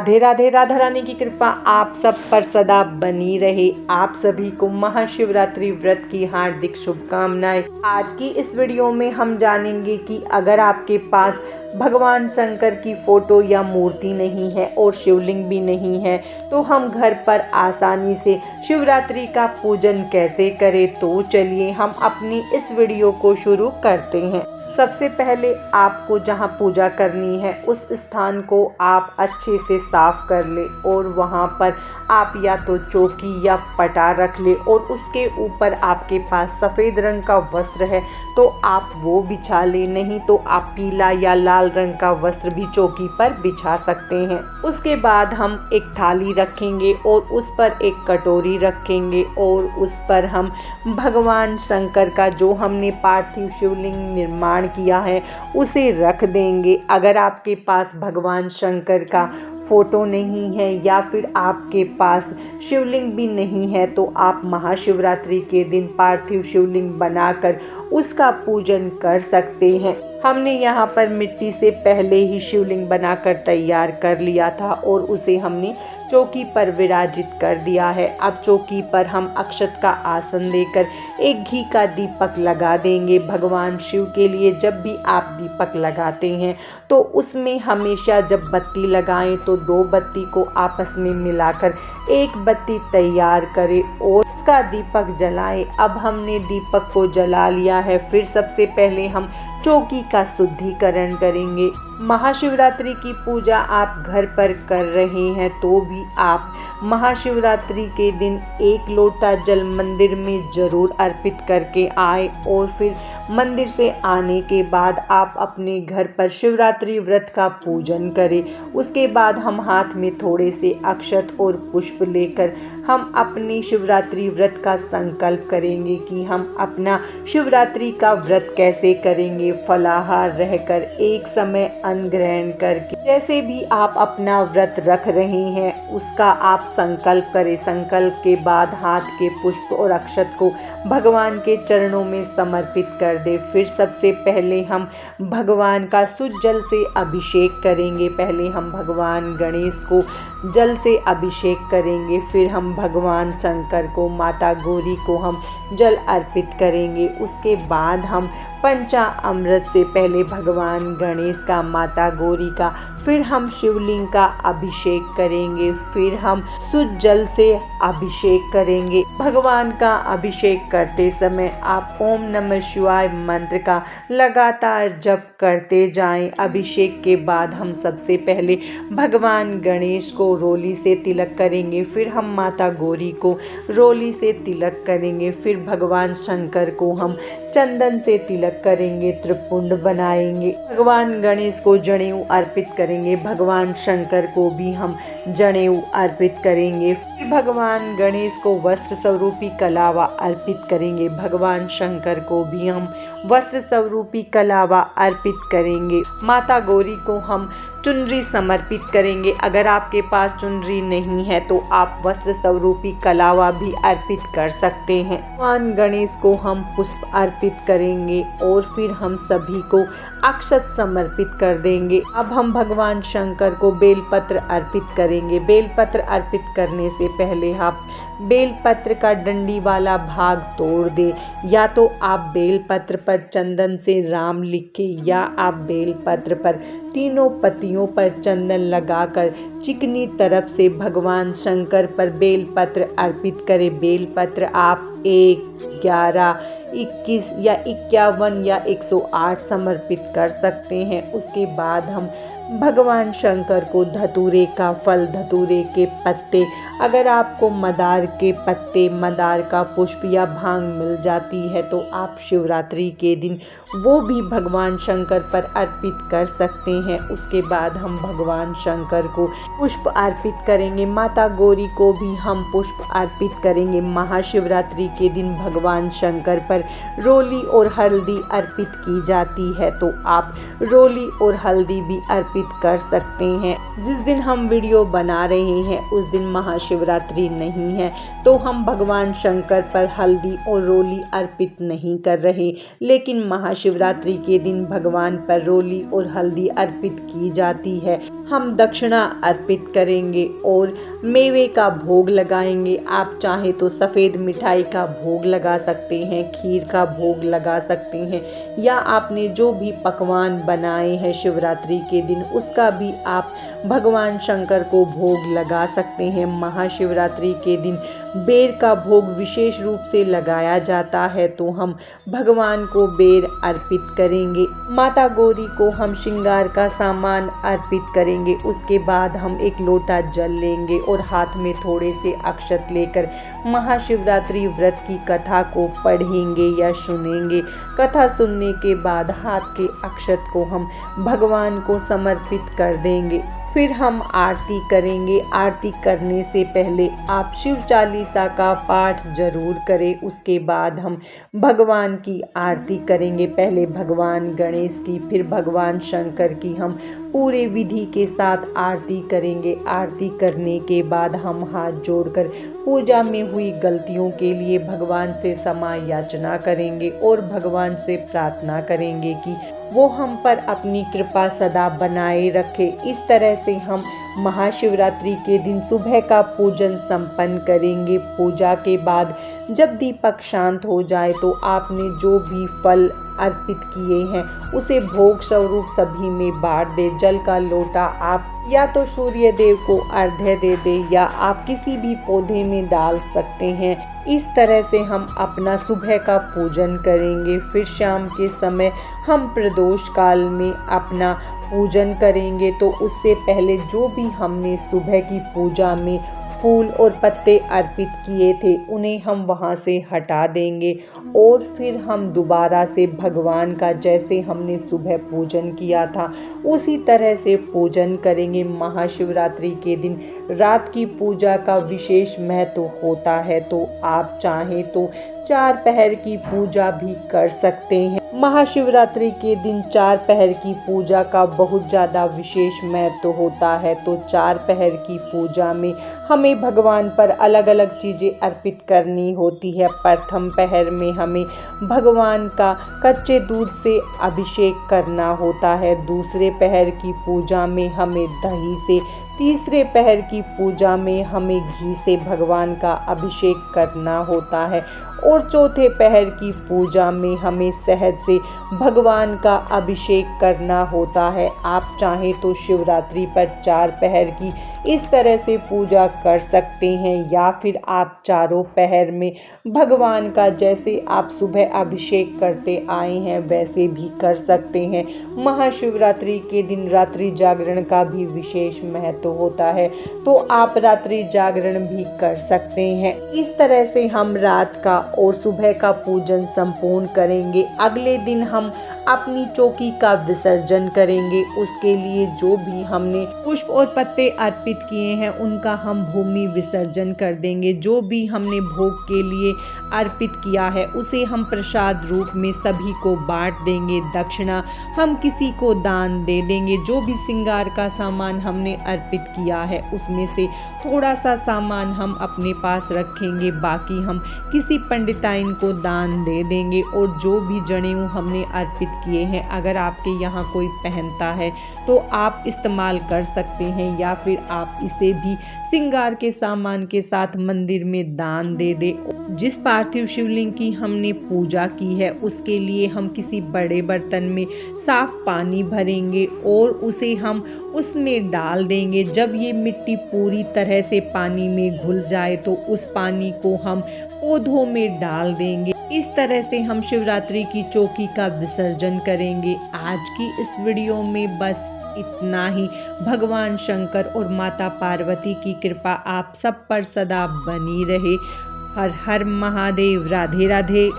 राधे राधे। राधा रानी की कृपा आप सब पर सदा बनी रहे। आप सभी को महाशिवरात्रि व्रत की हार्दिक शुभकामनाएं। आज की इस वीडियो में हम जानेंगे कि अगर आपके पास भगवान शंकर की फोटो या मूर्ति नहीं है और शिवलिंग भी नहीं है तो हम घर पर आसानी से शिवरात्रि का पूजन कैसे करें। तो चलिए हम अपनी इस वीडियो को शुरू करते हैं। सबसे पहले आपको जहां पूजा करनी है उस स्थान को आप अच्छे से साफ कर ले और वहां पर आप या तो चौकी या पटा रख ले और उसके ऊपर आपके पास सफ़ेद रंग का वस्त्र है तो आप वो बिछा ले, नहीं तो आप पीला या लाल रंग का वस्त्र भी चौकी पर बिछा सकते हैं। उसके बाद हम एक थाली रखेंगे और उस पर एक कटोरी रखेंगे और उस पर हम भगवान शंकर का जो हमने पार्थिव शिवलिंग निर्माण किया है उसे रख देंगे। अगर आपके पास भगवान शंकर का फोटो नहीं है या फिर आपके पास शिवलिंग भी नहीं है तो आप महाशिवरात्रि के दिन पार्थिव शिवलिंग बनाकर उसका पूजन कर सकते हैं। हमने यहाँ पर मिट्टी से पहले ही शिवलिंग बनाकर तैयार कर लिया था और उसे हमने चौकी पर विराजित कर दिया है। अब चौकी पर हम अक्षत का आसन देकर एक घी का दीपक लगा देंगे। भगवान शिव के लिए जब भी आप दीपक लगाते हैं तो उसमें हमेशा जब बत्ती लगाएं तो दो बत्ती को आपस में मिलाकर एक बत्ती तैयार करें और इसका दीपक जलाएं। अब हमने दीपक को जला लिया है। फिर सबसे पहले हम चौकी का शुद्धिकरण करेंगे। महाशिवरात्रि की पूजा आप घर पर कर रहे हैं तो भी आप महाशिवरात्रि के दिन एक लोटा जल मंदिर में जरूर अर्पित करके आए और फिर मंदिर से आने के बाद आप अपने घर पर शिवरात्रि व्रत का पूजन करें। उसके बाद हम हाथ में थोड़े से अक्षत और पुष्प लेकर हम अपनी शिवरात्रि व्रत का संकल्प करेंगे कि हम अपना शिवरात्रि का व्रत कैसे करेंगे। फलाहार रहकर एक समय अन्न ग्रहण करके जैसे भी आप अपना व्रत रख रहे हैं उसका आप संकल्प करें। संकल्प के बाद हाथ के पुष्प और अक्षत को भगवान के चरणों में समर्पित कर दे। फिर सबसे पहले हम भगवान का शुद्ध जल से अभिषेक करेंगे। पहले हम भगवान गणेश को जल से अभिषेक करेंगे, फिर हम भगवान शंकर को, माता गौरी को हम जल अर्पित करेंगे। उसके बाद हम पंचामृत से पहले भगवान गणेश का, माता गौरी का, फिर हम शिवलिंग का अभिषेक करेंगे। फिर हम शुद्ध जल से अभिषेक करेंगे। भगवान का अभिषेक करते समय आप ओम नमः शिवाय मंत्र का लगातार जप करते जाएं। अभिषेक के बाद हम सबसे पहले भगवान गणेश को रोली से तिलक करेंगे, फिर हम माता गौरी को रोली से तिलक करेंगे, फिर भगवान शंकर को हम चंदन से तिलक करेंगे, त्रिपुंड बनाएंगे। भगवान गणेश को जनेऊ अर्पित करेंगे, भगवान शंकर को भी हम जनेऊ अर्पित करेंगे। फिर भगवान गणेश को वस्त्र स्वरूपी कलावा अर्पित करेंगे, भगवान शंकर को भी हम वस्त्र स्वरूपी कलावा अर्पित करेंगे। माता गौरी को हम चुनरी समर्पित करेंगे। अगर आपके पास चुनरी नहीं है तो आप वस्त्र स्वरूपी कलावा भी अर्पित कर सकते हैं। भगवान गणेश को हम पुष्प अर्पित करेंगे और फिर हम सभी को अक्षत समर्पित कर देंगे। अब हम भगवान शंकर को बेलपत्र अर्पित करेंगे। बेलपत्र अर्पित करने से पहले आप बेलपत्र का डंडी वाला भाग तोड़ दे, या तो आप बेलपत्र पर चंदन से राम लिखे या आप बेलपत्र पर तीनों पत्तियों पर चंदन लगाकर चिकनी तरफ से भगवान शंकर पर बेलपत्र अर्पित करें। बेलपत्र आप 1, 11, 21 या 51 या 108 समर्पित कर सकते हैं। उसके बाद हम भगवान शंकर को धतूरे का फल, धतूरे के पत्ते, अगर आपको मदार के पत्ते, मदार का पुष्प या भांग मिल जाती है तो आप शिवरात्रि के दिन वो भी भगवान शंकर पर अर्पित कर सकते हैं। उसके बाद हम भगवान शंकर को पुष्प अर्पित करेंगे। माता गौरी को भी हम पुष्प अर्पित करेंगे। महाशिवरात्रि के दिन भगवान शंकर पर रोली और हल्दी अर्पित की जाती है तो आप रोली और हल्दी भी अर्पित कर सकते हैं। जिस दिन हम वीडियो बना रहे हैं उस दिन महाशिवरात्रि नहीं है तो हम भगवान शंकर पर हल्दी और रोली अर्पित नहीं कर रहे, लेकिन महाशिवरात्रि के दिन भगवान पर रोली और हल्दी अर्पित की जाती है। हम दक्षिणा अर्पित करेंगे और मेवे का भोग लगाएंगे। आप चाहे तो सफ़ेद मिठाई का भोग लगा सकते हैं, खीर का भोग लगा सकते हैं, या आपने जो भी पकवान बनाए हैं शिवरात्रि के दिन उसका भी आप भगवान शंकर को भोग लगा सकते हैं। महाशिवरात्रि के दिन बेर का भोग विशेष रूप से लगाया जाता है, तो हम भगवान को बेर अर्पित करेंगे। माता गौरी को हम श्रृंगार का सामान अर्पित करेंगे। उसके बाद हम एक लोटा जल लेंगे और हाथ में थोड़े से अक्षत लेकर महाशिवरात्रि व्रत की कथा को पढ़ेंगे या सुनेंगे। कथा सुनने के बाद हाथ के अक्षत को हम भगवान को समर्पित कर देंगे। फिर हम आरती करेंगे। आरती करने से पहले आप शिव चालीसा का पाठ जरूर करें। उसके बाद हम भगवान की आरती करेंगे। पहले भगवान गणेश की, फिर भगवान शंकर की हम पूरे विधि के साथ आरती करेंगे। आरती करने के बाद हम हाथ जोड़कर पूजा में हुई गलतियों के लिए भगवान से क्षमा याचना करेंगे और भगवान से प्रार्थना करेंगे कि वो हम पर अपनी कृपा सदा बनाए रखे। इस तरह से हम महाशिवरात्रि के दिन सुबह का पूजन संपन्न करेंगे। पूजा के बाद जब दीपक शांत हो जाए तो आपने जो भी फल अर्पित किए हैं उसे भोग स्वरूप सभी में बांट दे। जल का लोटा आप या तो सूर्य देव को अर्घ्य दे दे या आप किसी भी पौधे में डाल सकते हैं। इस तरह से हम अपना सुबह का पूजन करेंगे। फिर शाम के समय हम प्रदोष काल में अपना पूजन करेंगे। तो उससे पहले जो भी हमने सुबह की पूजा में फूल और पत्ते अर्पित किए थे उन्हें हम वहां से हटा देंगे और फिर हम दोबारा से भगवान का जैसे हमने सुबह पूजन किया था उसी तरह से पूजन करेंगे। महाशिवरात्रि के दिन रात की पूजा का विशेष महत्व होता है, तो आप चाहें तो 4 पहर की पूजा भी कर सकते हैं। महाशिवरात्रि के दिन 4 पहर की पूजा का बहुत ज़्यादा विशेष महत्व होता है, तो 4 पहर की पूजा में हमें भगवान पर अलग अलग चीज़ें अर्पित करनी होती है। प्रथम पहर में हमें भगवान का कच्चे दूध से अभिषेक करना होता है। दूसरे पहर की पूजा में हमें दही से, तीसरे पहर की पूजा में हमें घी से भगवान का अभिषेक करना होता है और चौथे पहर की पूजा में हमें शहद से भगवान का अभिषेक करना होता है। आप चाहें तो शिवरात्रि पर 4 पहर की इस तरह से पूजा कर सकते हैं या फिर आप चारों पहर में भगवान का जैसे आप सुबह अभिषेक करते आए हैं वैसे भी कर सकते हैं। महाशिवरात्रि के दिन रात्रि जागरण का भी विशेष महत्व होता है, तो आप रात्रि जागरण भी कर सकते हैं। इस तरह से हम रात का और सुबह का पूजन संपूर्ण करेंगे। अगले दिन हम अपनी चौकी का विसर्जन करेंगे। उसके लिए जो भी हमने पुष्प और पत्ते अर्पित किए हैं उनका हम भूमि विसर्जन कर देंगे। जो भी हमने भोग के लिए अर्पित किया है उसे हम प्रसाद रूप में सभी को बांट देंगे। दक्षिणा हम किसी को दान दे देंगे। जो भी श्रृंगार का सामान हमने अर्पित किया है उसमें से थोड़ा सा सामान हम अपने पास रखेंगे, बाकी हम किसी पंडिताइन को दान दे देंगे। और जो भी जनेऊ हमने अर्पित किए हैं अगर आपके यहाँ कोई पहनता है तो आप इस्तेमाल कर सकते हैं, या फिर आप इसे भी श्रृंगार के सामान के साथ मंदिर में दान दे दे। जिस पार्थिव शिवलिंग की हमने पूजा की है उसके लिए हम किसी बड़े बर्तन में साफ पानी भरेंगे और उसे हम उसमें डाल देंगे। जब ये मिट्टी पूरी तरह से पानी में घुल जाए तो उस पानी को हम पौधों में डाल देंगे। इस तरह से हम शिवरात्रि की चौकी का विसर्जन करेंगे। आज की इस वीडियो में बस इतना ही। भगवान शंकर और माता पार्वती की कृपा आप सब पर सदा बनी रहे। हर हर महादेव। राधे राधे।